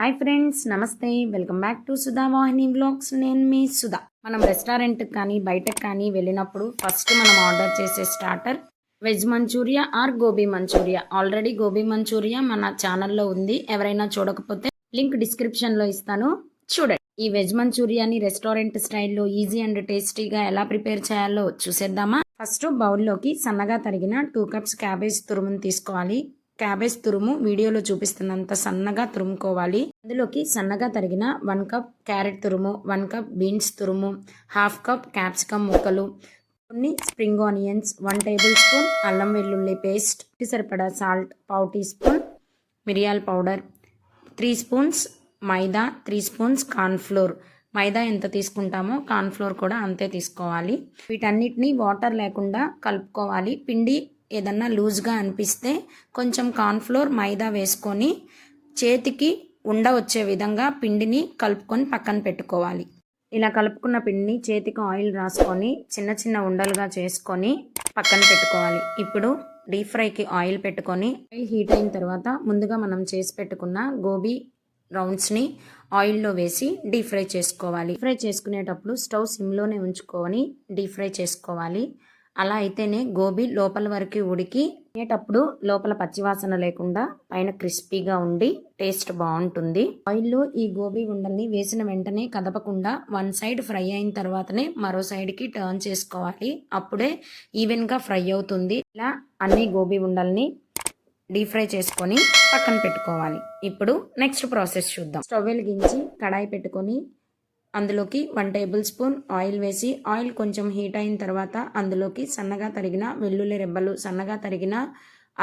Hi friends, నమస్తే. Welcome back to Sudha Vahini vlogs. నేను మీ సుధా. మనం రెస్టారెంట్కి కానీ బయటకు కానీ వెళ్ళినప్పుడు ఫస్ట్ మనం ఆర్డర్ చేసే starter veg manchurian or gobi manchurian. Already gobi manchurian మన ఛానల్లో ఉంది. ఎవరైనా చూడకపోతే లింక్ డిస్క్రిప్షన్లో ఇస్తాను, చూడండి. ఈ వెజ్ మంచూరియాని రెస్టారెంట్ స్టైల్లో ఈజీ అండ్ టేస్టీగా ఎలా ప్రిపేర్ చేయాలో చూసేద్దామా. ఫస్ట్ బౌల్లోకి సన్నగా తరిగిన 2 కప్స్ క్యాబేజ్ తురుమును తీసుకోవాలి. క్యాబేజ్ తురుము వీడియోలో చూపిస్తున్నంత సన్నగా తురుముకోవాలి. అందులోకి సన్నగా తరిగిన 1 కప్ క్యారెట్ తురుము, 1 కప్ బీన్స్ తురుము, 1/2 కప్ క్యాప్సికమ్ ముక్కలు, కొన్ని స్ప్రింగ్ ఆనియన్స్, 1 టేబుల్ స్పూన్ అల్లం వెల్లుల్లి పేస్ట్, సరిపడా సాల్ట్, 1/2 టీ స్పూన్ మిరియాల పౌడర్, 3 స్పూన్స్ మైదా, 3 స్పూన్స్ కార్న్ఫ్లోర్. మైదా ఎంత తీసుకుంటామో కార్న్ఫ్లోర్ కూడా అంతే తీసుకోవాలి. వీటన్నిటిని వాటర్ లేకుండా కలుపుకోవాలి. పిండి ఏదన్నా లూజ్గా అనిపిస్తే కొంచెం కార్న్ఫ్లోర్ మైదా వేసుకొని చేతికి ఉండ వచ్చే విధంగా పిండిని కలుపుకొని పక్కన పెట్టుకోవాలి. ఇలా కలుపుకున్న పిండిని చేతికి ఆయిల్ రాసుకొని చిన్న చిన్న ఉండలుగా చేసుకొని పక్కన పెట్టుకోవాలి. ఇప్పుడు డీప్ ఫ్రైకి ఆయిల్ పెట్టుకొని ఆయిల్ హీట్ అయిన తర్వాత ముందుగా మనం చేసి పెట్టుకున్న గోబీ రౌండ్స్ని ఆయిల్లో వేసి డీప్ ఫ్రై చేసుకోవాలి. డీప్ ఫ్రై చేసుకునేటప్పుడు స్టవ్ సిమ్లోనే ఉంచుకొని డీప్ ఫ్రై చేసుకోవాలి. అలా అయితేనే గోబీ లోపల వరకు ఉడికి తినేటప్పుడు లోపల పచ్చివాసన లేకుండా పైన క్రిస్పీగా ఉండి టేస్ట్ బాగుంటుంది. ఆయిల్లో ఈ గోబీ ఉండల్ని వేసిన వెంటనే కదపకుండా 1 సైడ్ ఫ్రై అయిన తర్వాతనే మరో సైడ్కి టర్న్ చేసుకోవాలి. అప్పుడే ఈవెన్గా ఫ్రై అవుతుంది. ఇలా అన్ని గోబీ ఉండల్ని డీప్ ఫ్రై చేసుకొని పక్కన పెట్టుకోవాలి. ఇప్పుడు నెక్స్ట్ ప్రాసెస్ చూద్దాం. స్టవ్ వెలిగించి కడాయి పెట్టుకొని అందులోకి 1 టేబుల్ స్పూన్ ఆయిల్ వేసి ఆయిల్ కొంచెం హీట్ అయిన తర్వాత అందులోకి సన్నగా తరిగిన వెల్లుల్లి రెబ్బలు, సన్నగా తరిగిన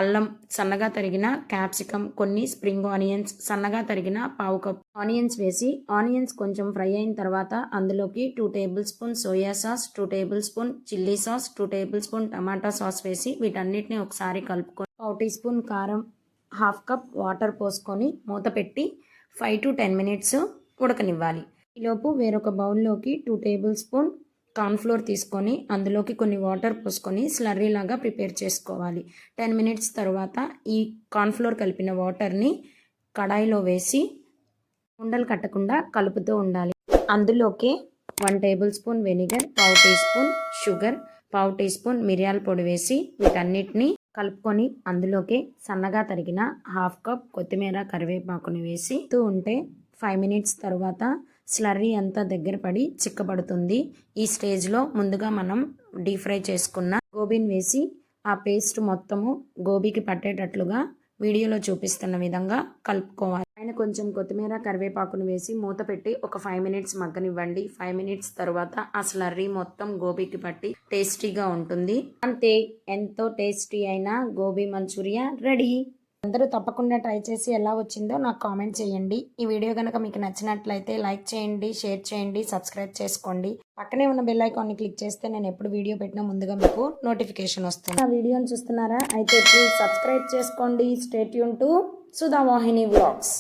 అల్లం, సన్నగా తరిగిన క్యాప్సికమ్, కొన్ని స్ప్రింగ్ ఆనియన్స్, సన్నగా తరిగిన 1/2 కప్ ఆనియన్స్ వేసి ఆనియన్స్ కొంచెం ఫ్రై అయిన తర్వాత అందులోకి 2 table spoon soya sauce, 2 table spoon chilli sauce, 2 table spoon టమాటా సాస్ వేసి వీటన్నిటిని ఒకసారి కలుపుకొని 1 టీ స్పూన్ కారం, 1/2 కప్ వాటర్ పోసుకొని మూత పెట్టి 5 to 10 మినిట్స్ ఉడకనివ్వాలి. ఈలోపు వేరొక బౌల్లోకి 2 టేబుల్ స్పూన్ కార్న్ఫ్లోర్ తీసుకొని అందులోకి కొన్ని వాటర్ పోసుకొని స్లర్రీ లాగా ప్రిపేర్ చేసుకోవాలి. 10 మినిట్స్ తర్వాత ఈ కార్న్ఫ్లోర్ కలిపిన వాటర్ని కడాయిలో వేసి ఉండలు కట్టకుండా కలుపుతూ ఉండాలి. అందులోకి 1 tablespoon vinegar, 1/2 teaspoon sugar, 1/2 teaspoon మిరియాల పొడి వేసి వీటన్నిటిని కలుపుకొని అందులోకి సన్నగా తరిగిన 1/2 కప్ కొత్తిమీర, కరివేపాకుని వేసి ఉంటే 5 మినిట్స్ తర్వాత స్లర్రీ అంతా దగ్గర పడి చిక్కబడుతుంది. ఈ స్టేజ్లో ముందుగా మనం డీప్ ఫ్రై చేసుకున్న గోబీని వేసి ఆ పేస్ట్ మొత్తము గోబీకి పట్టేటట్లుగా వీడియోలో చూపిస్తున్న విధంగా కలుపుకోవాలి. పైన కొంచెం కొత్తిమీర, కరివేపాకును వేసి మూత పెట్టి ఒక 5 మినిట్స్ మగ్గనివ్వండి. 5 మినిట్స్ తర్వాత ఆ స్లర్రీ మొత్తం గోబీకి పట్టి టేస్టీగా ఉంటుంది. అంతే, ఎంతో టేస్టీ అయిన గోబీ మంచూరియా రెడీ. అందరూ తప్పకుండా ట్రై చేసి ఎలా వచ్చిందో నాకు కామెంట్ చేయండి. ఈ వీడియో కనుక మీకు నచ్చినట్లయితే లైక్ చేయండి, షేర్ చేయండి, సబ్స్క్రైబ్ చేసుకోండి. పక్కనే ఉన్న బెల్ ఐకాన్ని క్లిక్ చేస్తే నేను ఎప్పుడు వీడియో పెట్టినా ముందుగా మీకు నోటిఫికేషన్ వస్తుంది. ఆ వీడియోని చూస్తున్నారా? అయితే ప్లీజ్ సబ్స్క్రైబ్ చేసుకోండి. Stay tune to Sudha Vahini vlogs.